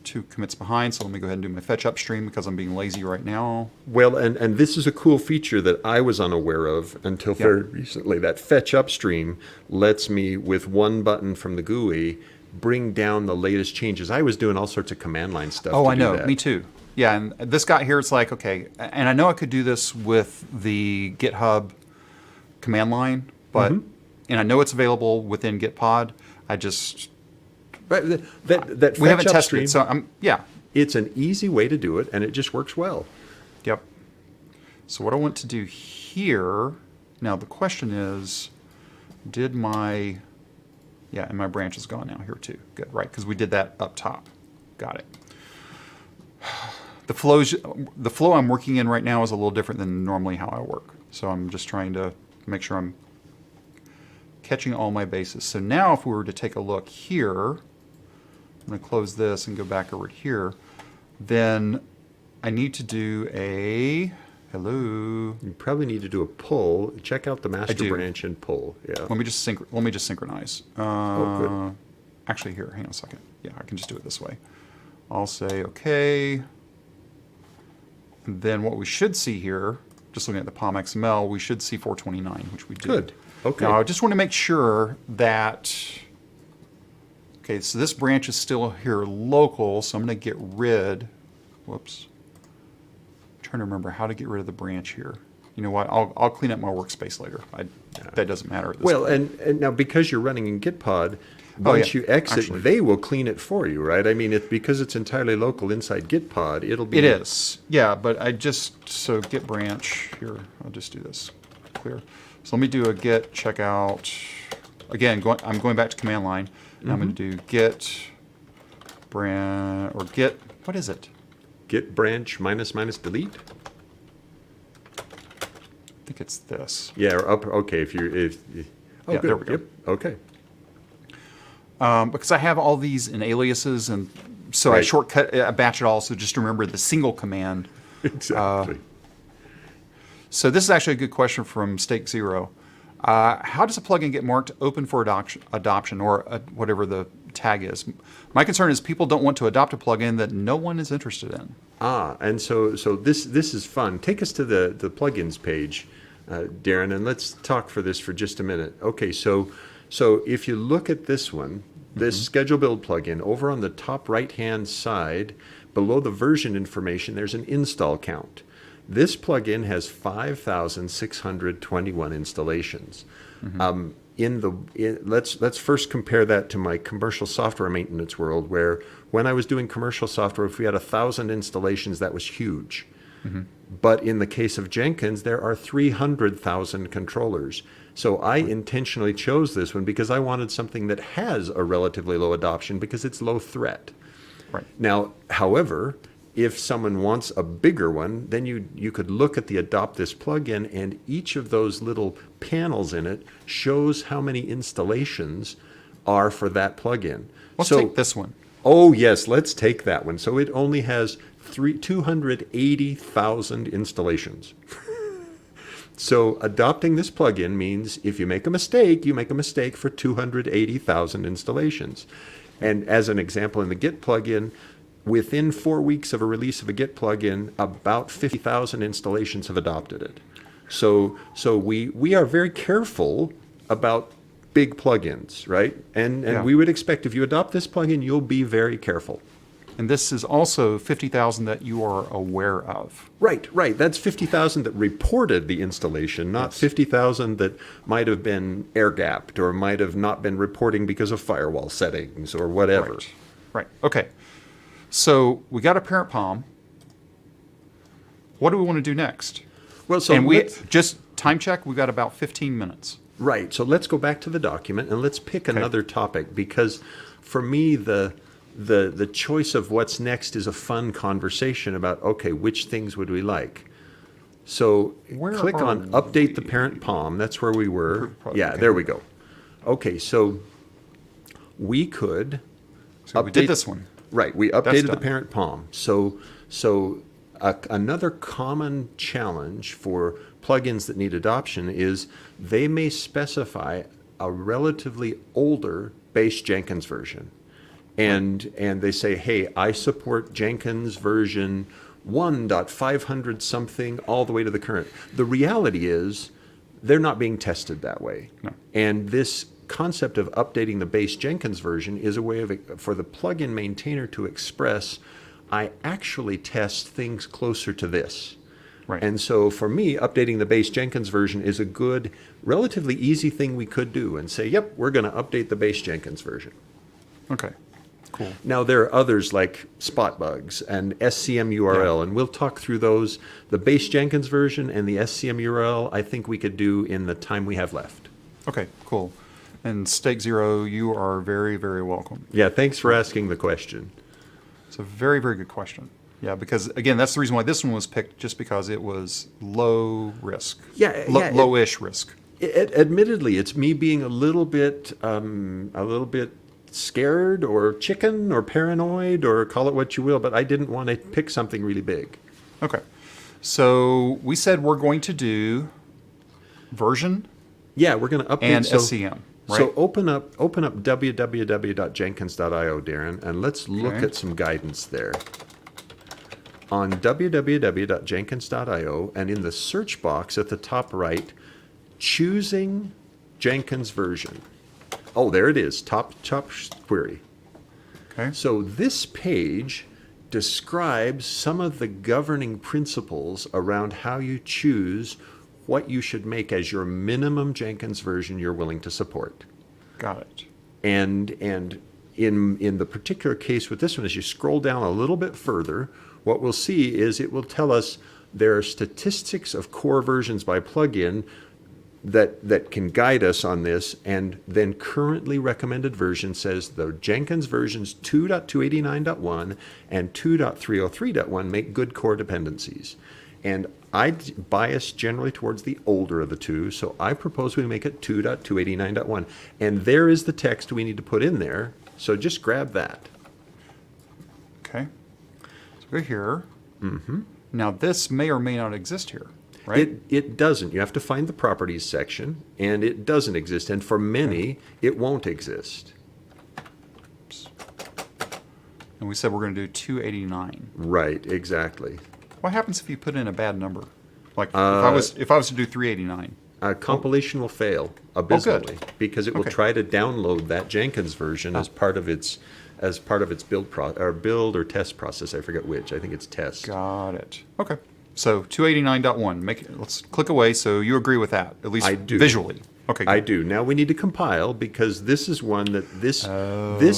2 commits behind. So let me go ahead and do my fetch upstream because I'm being lazy right now. Well, and this is a cool feature that I was unaware of until very recently. That fetch upstream lets me, with one button from the GUI, bring down the latest changes. I was doing all sorts of command line stuff. Oh, to I do know. that. Me too. Yeah, and this guy here, it's like, okay, and I know I could do this with the GitHub command line, but, and I know it's available within Gitpod. I just, Right, that we haven't fetch tested upstream, it, so yeah. it's an easy way to do it, and it just works well. Yep. So what I want to do here, now the question is, and my branch is gone now here too. Good, right, because we did that up top. Got it. The flow I'm working in right now is a little different than normally how I work. So I'm just trying to make sure I'm catching all my bases. So now if we were to take a look here, I'm going to close this and go back over here, then I need to do a, hello. You probably need to do a pull. Check out the master branch and pull. Yeah. Let me just synchronize. Good. Actually, here, hang on a second. Yeah, I can just do it this way. I'll say okay. And then what we should see here, just looking at the POM XML, we should see 429, which we did. Good. Okay. Now, I just want to make sure that, okay, so this branch is still here local, so I'm going to get rid, whoops. I'm trying to remember how to get rid of the branch here. You know what, I'll clean up my workspace later. That doesn't matter at this point. And now because you're running in Gitpod, once you exit, they will clean it for you, right? I mean, because it's entirely local inside Gitpod, it'll be... It is, yeah, but so git branch, here, I'll just do this, clear. So let me do a git checkout. Again, I'm going back to command line, and I'm going to do git branch, or git, what is it? Git branch minus delete? I think it's this. Yeah, okay, good. There we go. Yep, okay. Because I have all these in aliases, and so I batch it all, so just remember the single command. Exactly. So this is actually a good question from Stake Zero. How does a plugin get marked open for adoption, or whatever the tag is? My concern is people don't want to adopt a plugin that no one is interested in. And so this is fun. Take us to the plugins page, Darren, and let's talk for this for just a minute. Okay, so if you look at this one, this schedule build plugin, over on the top right-hand side, below the version information, there's an install count. This plugin has 5,621 installations. Let's first compare that to my commercial software maintenance world, where when I was doing commercial software, if we had 1,000 installations, that was huge. But in the case of Jenkins, there are 300,000 controllers. So I intentionally chose this one because I wanted something that has a relatively low adoption because it's low threat. Right. Now, however, if someone wants a bigger one, then you could look at the Adopt This plugin, and each of those little panels in it shows how many installations are for that plugin. Let's take this one. Oh, yes, let's take that one. So it only has 280,000 installations. So adopting this plugin means if you make a mistake, you make a mistake for 280,000 installations. And as an example, in the Git plugin, within 4 weeks of a release of a Git plugin, about 50,000 installations have adopted it. So we are very careful about big plugins, right? And Yeah. we would expect if you adopt this plugin, you'll be very careful. And this is also 50,000 that you are aware of. Right. That's 50,000 that reported the installation, not 50,000 that might have been air-gapped or might have not been reporting because of firewall settings or whatever. Right. Okay. So we got a parent POM. What do we want to do next? Well, so And we let's- just time check, we've got about 15 minutes. Right. So let's go back to the document and let's pick another topic, because for me, the choice of what's next is a fun conversation about, okay, which things would we like? So Where click are on Update the Parent POM. That's where we were. Yeah, okay. there we go. Okay, so we could So we did this one. Right, we updated the done. parent POM. So another common challenge for plugins that need adoption is they may specify a relatively older base Jenkins version. And they say, hey, I support Jenkins version 1.500 something all the way to the current. The reality is they're not being tested that way. No. And this concept of updating the base Jenkins version is a way for the plugin maintainer to express, I actually test things closer to this. Right. And so for me, updating the base Jenkins version is a good, relatively easy thing we could do and say, yep, we're going to update the base Jenkins version. Okay. Cool. Now, there are others like spot bugs and SCM URL, and we'll talk through those. The base Jenkins version and the SCM URL, I think we could do in the time we have left. Okay, cool. And Stake Zero, you are very, very welcome. Yeah, thanks for asking the question. It's a very, very good question. Yeah, because again, that's the reason why this one was picked, just because it was low risk. Low-ish risk. Admittedly, it's me being a little bit scared or chicken or paranoid or call it what you will, but I didn't want to pick something really big. Okay. So we said we're going to do version Yeah, we're going to update and SCM, right? So open up www.jenkins.io, Darren, and let's look Okay. at some guidance there. On www.jenkins.io, and in the search box at the top right, choosing Jenkins version. Oh, there it is, top query. Okay. So this page describes some of the governing principles around how you choose what you should make as your minimum Jenkins version you're willing to support. Got it. And in the particular case with this one, as you scroll down a little bit further, what we'll see is it will tell us there are statistics of core versions by plugin that can guide us on this, and then currently recommended version says the Jenkins versions 2.289.1 and 2.303.1 make good core dependencies. And I bias generally towards the older of the two, so I propose we make it 2.289.1. And there is the text we need to put in there, so just grab that. Okay. So we're here. Mm-hmm. Now this may or may not exist here, right? It doesn't. You have to find the properties section, and it doesn't exist. And for many, it won't exist. And we said we're going to do 289. Right, exactly. What happens if you put in a bad number? Like if I was to do 389. Compilation will fail abysmally because it will try to download that Jenkins version as part of its build or test process. I forget which. I think it's test. Got it. Okay. So 289.1. Let's click away. So you agree with that, at least I do. visually. Okay. I do. Now we need to compile because this is one that this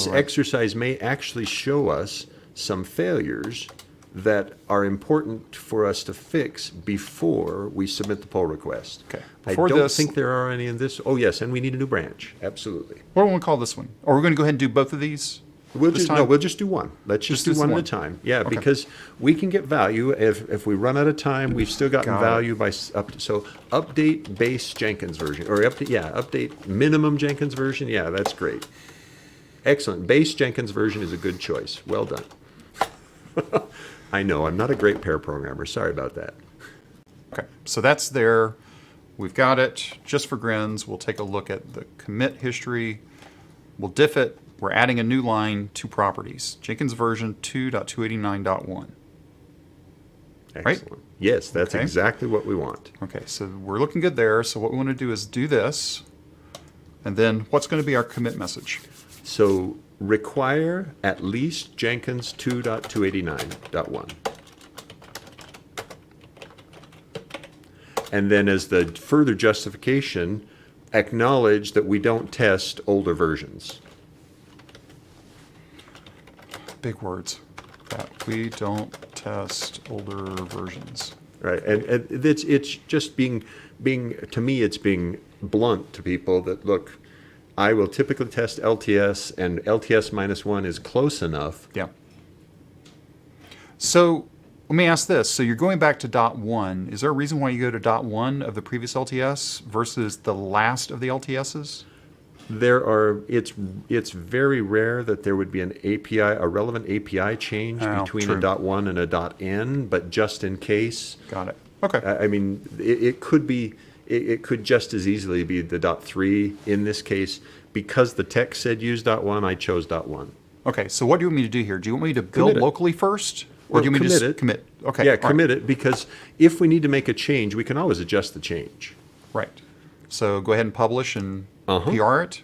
exercise may actually show us some failures that are important for us to fix before we submit the pull request. Okay. I Before don't this- think there are any in this. Oh yes, and we need a new branch. Absolutely. What do we want to call this one? Or we're going to go ahead and do both of these? We'll this just time? we'll just do one. Let's just Just do do one at one. a time. Yeah, Okay. because we can get value if we run out of time. We've still gotten Got it. value by so update base Jenkins version or update minimum Jenkins version. Yeah, that's great. Excellent. Base Jenkins version is a good choice. Well done. I know I'm not a great pair programmer. Sorry about that. Okay, so that's there. We've got it. Just for grins, we'll take a look at the commit history. We'll diff it. We're adding a new line to properties. Jenkins version 2.289.1. Excellent. Yes, that's Okay. exactly what we want. Okay, so we're looking good there. So what we want to do is do this. And then what's going to be our commit message? So require at least Jenkins 2.289.1. And then as the further justification, acknowledge that we don't test older versions. Big words. That we don't test older versions. Right, and it's just being to me it's being blunt to people that look, I will typically test LTS and LTS -1 is close enough. Yeah. So let me ask this. So you're going back to .1. Is there a reason why you go to .1 of the previous LTS versus the last of the LTSs? It's very rare that there would be a relevant API change between true. a .1 and a .n, but just in case. Got it. Okay. I mean, it could be, it could just as easily be the .3 in this case. Because the text said use .1, I chose .1. Okay, so what do you want me to do here? Do you want me to build Commit it. locally first? Or do you want me to commit just it. commit? Okay. Yeah, all right. commit it, because if we need to make a change, we can always adjust the change. Right. So go ahead and publish and Uh-huh. PR it?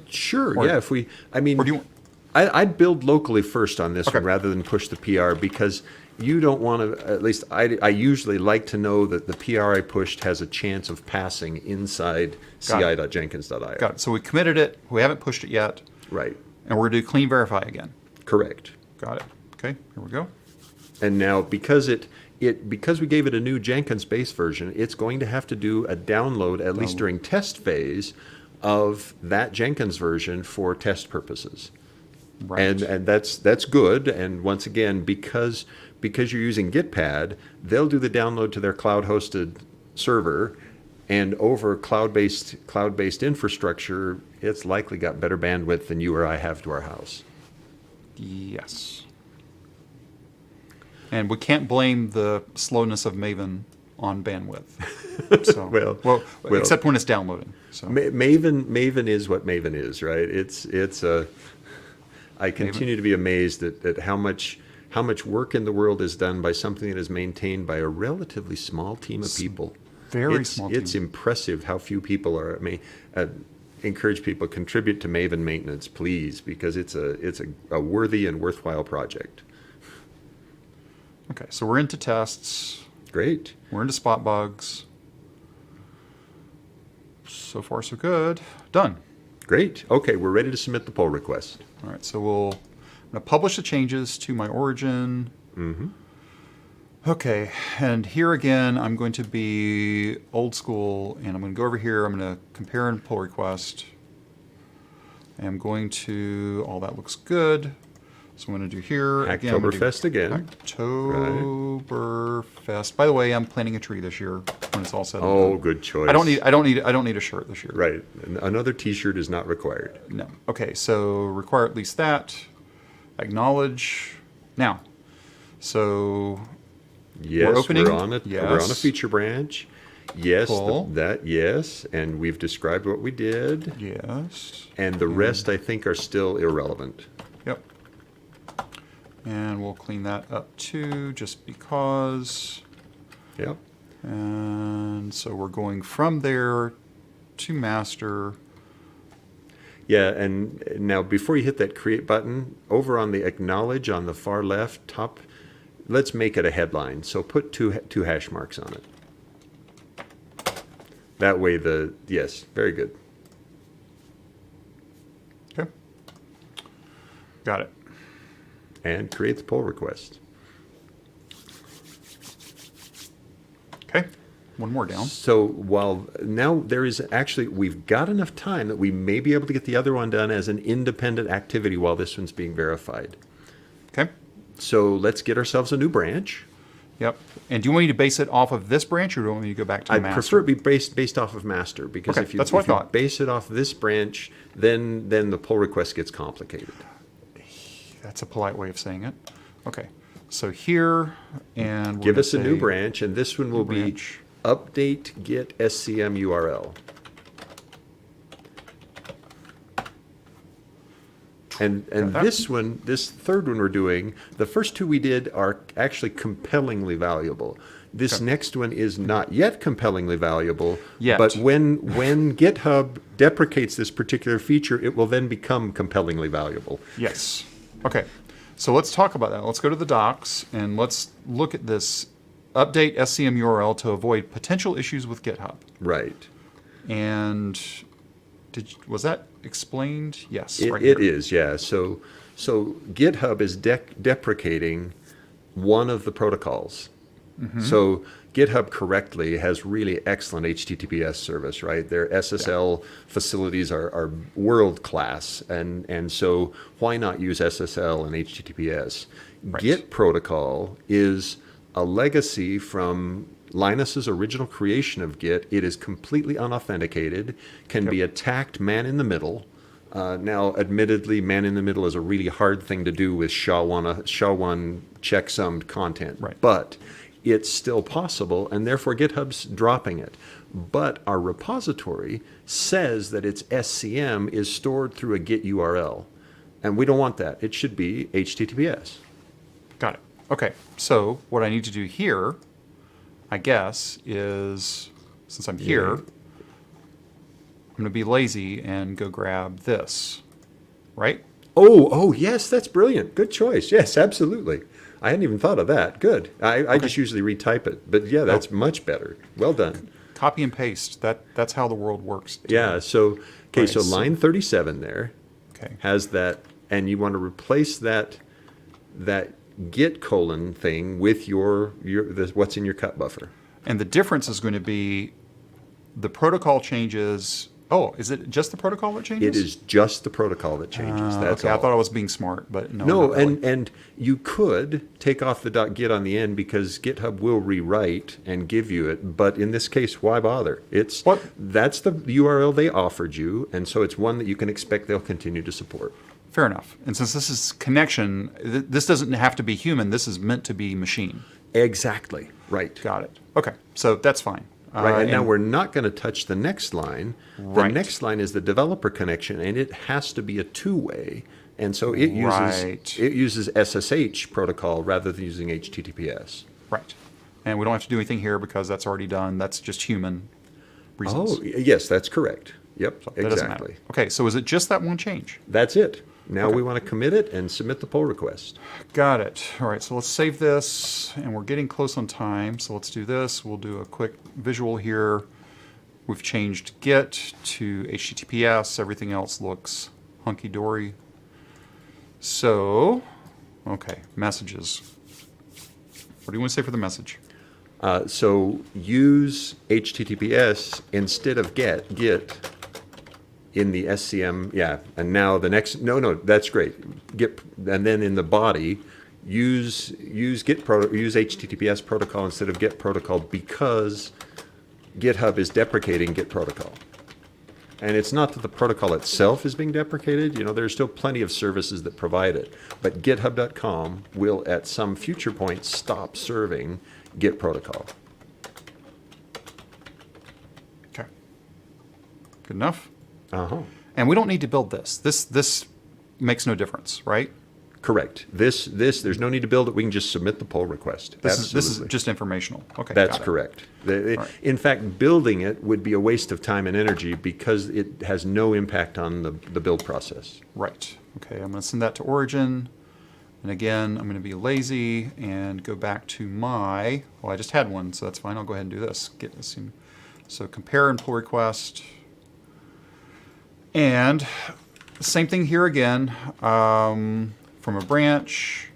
Sure, Or- yeah, if we, I mean, Or do you want... I'd build locally first on this Okay. one rather than push the PR, because you don't want to, at least I usually like to know that the PR I pushed has a chance of passing inside Got it. ci.jenkins.io. Got it. So we committed it. We haven't pushed it yet. Right, And we're going to do clean verify again. correct. Got it. Okay, here we go. And now, because because we gave it a new Jenkins base version, it's going to have to do a download, at least during test phase, of that Jenkins version for test purposes. Right. And that's good. And once again, because you're using Gitpad, they'll do the download to their cloud-hosted server, and over cloud-based infrastructure, it's likely got better bandwidth than you or I have to our house. Yes. And we can't blame the slowness of Maven on bandwidth. So, Well, except when it's downloading. So Maven is what Maven is, right? I continue to be amazed at how much work in the world is done by something that is maintained by a relatively small team of people. very small team. It's impressive how few people are. Encourage people contribute to Maven maintenance, please, because it's a worthy and worthwhile project. Okay, so we're into tests. Great. We're into spot bugs. So far, so good. Done. Great. Okay, we're ready to submit the pull request. All right, so I'm going to publish the changes to my origin. Mm-hmm. Okay, and here again, I'm going to be old school, and I'm going to go over here. I'm going to compare and pull request. I'm going to, all that looks good. So I'm going to do here again. I'm gonna do Hacktoberfest again. Hacktoberfest. By the way, I'm planting a tree this year when it's all said and Oh, done. good choice. I don't need a shirt this year. Right. Another T-shirt is not required. No. Okay, so require at least that. Acknowledge. Now, so Yes, opening? we're on a Yes. feature branch. Yes, Cool. yes, and we've described what we did, yes. and the rest I think are still irrelevant. Yep. And we'll clean that up too, just because. Yep. And so we're going from there to master. Yeah, and now before you hit that create button, over on the acknowledge on the far left top, let's make it a headline. So put two hash marks on it. That way yes, very good. Okay. Got it. And create the pull request. Okay. one more down. So while now there is actually, we've got enough time that we may be able to get the other one done as an independent activity while this one's being verified. Okay. So let's get ourselves a new branch. Yep. And do you want me to base it off of this branch, or do you want me to go back to I'd master? prefer it be based off of master, because Okay, if you, that's what if I you thought. base it off this branch, then the pull request gets complicated. That's a polite way of saying it. Okay. So here, and we're Give gonna us a new say branch, and this one will be branch. update get SCM URL. And Got that. this one, this third one we're doing, the first two we did are actually compellingly valuable. This Okay. next one is not yet compellingly valuable, Yet. but when GitHub deprecates this particular feature, it will then become compellingly valuable. Yes. Okay. So let's talk about that. Let's go to the docs and let's look at this update SCM URL to avoid potential issues with GitHub. Right. And was that explained? Yes. It, right it here. is, yeah. So GitHub is deprecating one of the protocols. So GitHub correctly has really excellent HTTPS service, right? Their SSL facilities are world class, and so why not use SSL and HTTPS? Right. Git protocol is a legacy from Linus's original creation of Git. It is completely unauthenticated, can be attacked man in the middle. Now, admittedly, man in the middle is a really hard thing to do with SHA-1 checksummed content, Right. but it's still possible, and therefore GitHub's dropping it. But our repository says that its SCM is stored through a Git URL, and we don't want that. It should be HTTPS. Got it. Okay. So what I need to do here, I guess, is since I'm here, I'm going to be lazy and go grab this, right? Oh, yes, that's brilliant. Good choice. Yes, absolutely. I hadn't even thought of that. Good. I just usually retype it. But yeah, that's much better. Well done. Copy and paste. That's how the world works. Yeah, so, okay, Right, so so- line 37 there Okay. has that, and you want to replace that git colon thing with what's in your cut buffer. And the difference is going to be the protocol changes. Oh, is it just the protocol that changes? It is just the protocol that changes. That's okay, all. I thought I was being smart, but no. No, not really. and you could take off the .git on the end because GitHub will rewrite and give you it. But in this case, why bother? That's the URL they offered you, and so it's one that you can expect they'll continue to support. Fair enough. And since this is connection, this doesn't have to be human. This is meant to be machine. Exactly. Right. Got it. Okay, so that's fine. Right, and now we're not going to touch the next line. The Right. next line is the developer connection, and it has to be a two-way. And so it Right. uses SSH protocol rather than using HTTPS. Right. And we don't have to do anything here because that's already done. That's just human reasons. Oh, yes, that's correct. Yep, That doesn't matter. exactly. Okay, so is it just that one change? That's it. Now we want to commit it and submit the pull request. Got it. All right, so let's save this, and we're getting close on time, so let's do this. We'll do a quick visual here. We've changed Git to HTTPS. Everything else looks hunky-dory. So, okay, messages. What do you want to say for the message? So use HTTPS instead of Git in the SCM, and now the next, no, that's great. Git, and then in the body, use HTTPS protocol instead of Git protocol because GitHub is deprecating Git protocol. And it's not that the protocol itself is being deprecated. There's still plenty of services that provide it. But GitHub.com will, at some future point, stop serving Git protocol. Okay. Good enough? Uh-huh. And we don't need to build this. This makes no difference, right? Correct. There's no need to build it. We can just submit the pull request. This is Absolutely. just informational. Okay. That's got it. correct. right. In fact, building it would be a waste of time and energy because it has no impact on the build process. Right. Okay, I'm going to send that to origin. And again, I'm going to be lazy and go back to I just had one, so that's fine. I'll go ahead and do this. Get this in. So compare and pull request. And same thing here again. From a branch,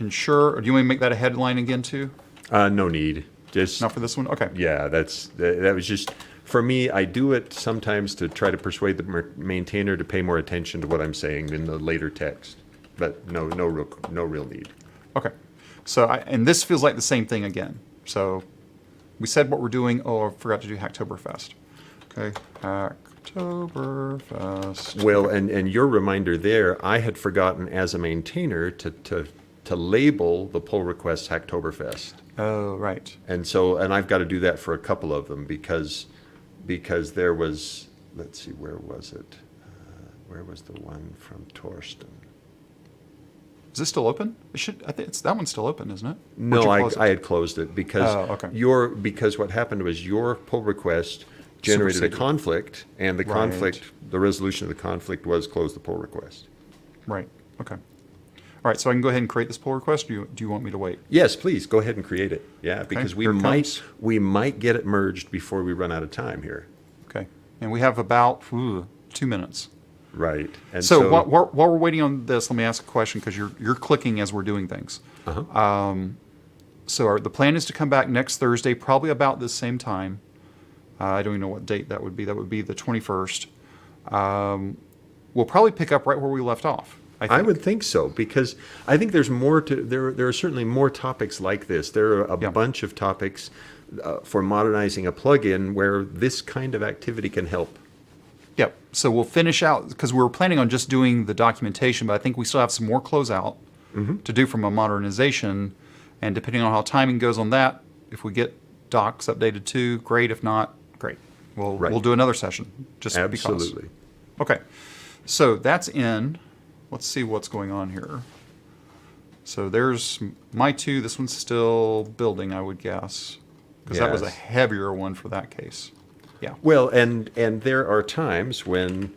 ensure, or do you want me to make that a headline again too? No need. Just Not for this one? Okay. yeah, that was just for me. I do it sometimes to try to persuade the maintainer to pay more attention to what I'm saying in the later text, but no real need. Okay. So, and this feels like the same thing again. So, we said what we're doing. Oh, I forgot to do Hacktoberfest. Okay. Hacktoberfest. Well, and your reminder there, I had forgotten as a maintainer to label the pull request Hacktoberfest. Oh, right. And I've got to do that for a couple of them because there was, let's see, where was it? Where was the one from Torsten? Is this still open? I think that one's still open, isn't it? No, Where'd you close it? I had closed it because okay. because what happened was your pull request generated a Superseded. conflict, and the Right. conflict, the resolution of the conflict was close the pull request. Right. Okay. All right. So I can go ahead and create this pull request. Do you want me to wait? Yes, please go ahead and create it. Yeah, because here it comes. we might get it merged before we run out of time here. Okay. And we have about 2 minutes. Right. And So while we're waiting on this, let me ask a question because you're clicking as we're doing things. So the plan is to come back next Thursday, probably about the same time. I don't even know what date that would be. That would be the 21st. We'll probably pick up right where we left off. I I think. would think so, because I think there's more to there are certainly more topics like this. There are a Yeah. bunch of topics for modernizing a plugin where this kind of activity can help. Yep. So we'll finish out because we were planning on just doing the documentation, but I think we still have some more closeout to do from a modernization. And depending on how timing goes on that, if we get docs updated too, great. If not, great. Right. We'll do another session just Absolutely. because. Okay. So that's in. Let's see what's going on here. So there's my 2. This one's still building, I would guess, because that was a Yes. heavier one for that case. Yeah. Well, and there are times when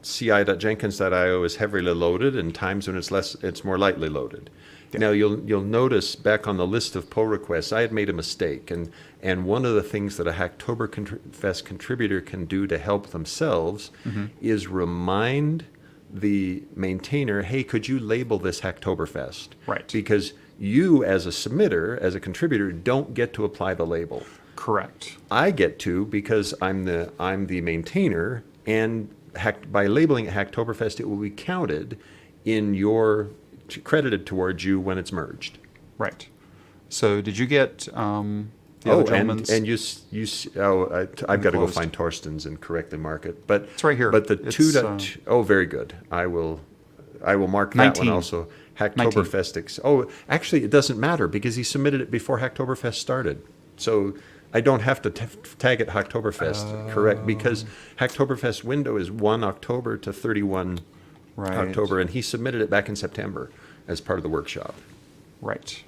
ci.jenkins.io is heavily loaded, and times when it's more lightly loaded. Yeah. Now you'll notice back on the list of pull requests, I had made a mistake, and one of the things that a Hacktoberfest contributor can do to help themselves is remind the maintainer, hey, could you label this Hacktoberfest? Right. Because you, as a submitter, as a contributor, don't get to apply the label. Correct. I get to because I'm the maintainer, and by labeling it Hacktoberfest, it will be counted in credited towards you when it's merged. Right. So did you get the other gentleman's? and I've got to go Enclosed. find Torsten's and correct the market, but It's right here. But the It's, 2. Very good. I will mark that 19. one also. Hacktoberfest. Oh, actually, it doesn't matter because he submitted it before Hacktoberfest started, so I don't have to tag it Hacktoberfest. Correct, because Hacktoberfest window is 1 October to 31 Right. October, and he submitted it back in September as part of the workshop. Right.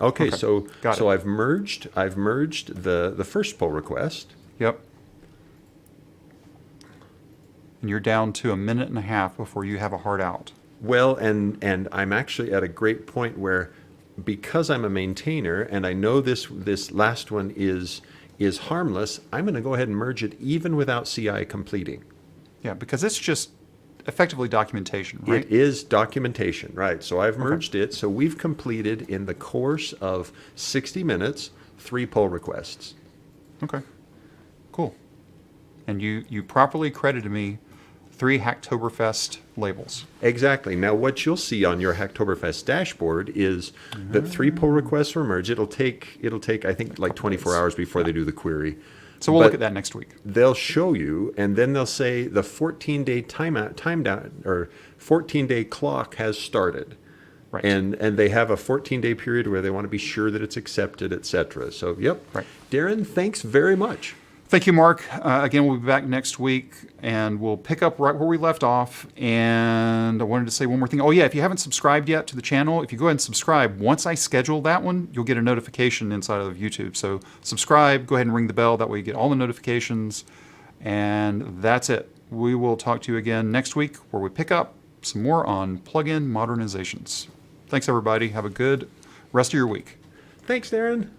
Okay, Okay, so got it. I've merged the first pull request. Yep. And you're down to 1.5 minutes before you have a hard out. Well, and I'm actually at a great point where, because I'm a maintainer and I know this last one is harmless, I'm going to go ahead and merge it even without CI completing. Yeah, because it's just effectively documentation, right? It is documentation, right? So I've merged it. So we've completed in the course of 60 minutes 3 pull requests. Okay. Cool. And you properly credited me 3 Hacktoberfest labels. Exactly. Now, what you'll see on your Hacktoberfest dashboard is that 3 pull requests were merged. It'll take I think like 24 hours before they do the query. So we'll But look at that next week. They'll show you, and then they'll say the 14-day time down or 14-day clock has started. Right. And they have a 14-day period where they want to be sure that it's accepted, etc. So, yep. Right. Darren, thanks very much. Thank you, Mark. Again, we'll be back next week, and we'll pick up right where we left off. And I wanted to say one more thing. Oh, yeah, if you haven't subscribed yet to the channel, if you go ahead and subscribe, once I schedule that one, you'll get a notification inside of YouTube. So subscribe, go ahead and ring the bell. That way you get all the notifications. And that's it. We will talk to you again next week, where we pick up some more on plugin modernizations. Thanks, everybody. Have a good rest of your week. Thanks, Darren.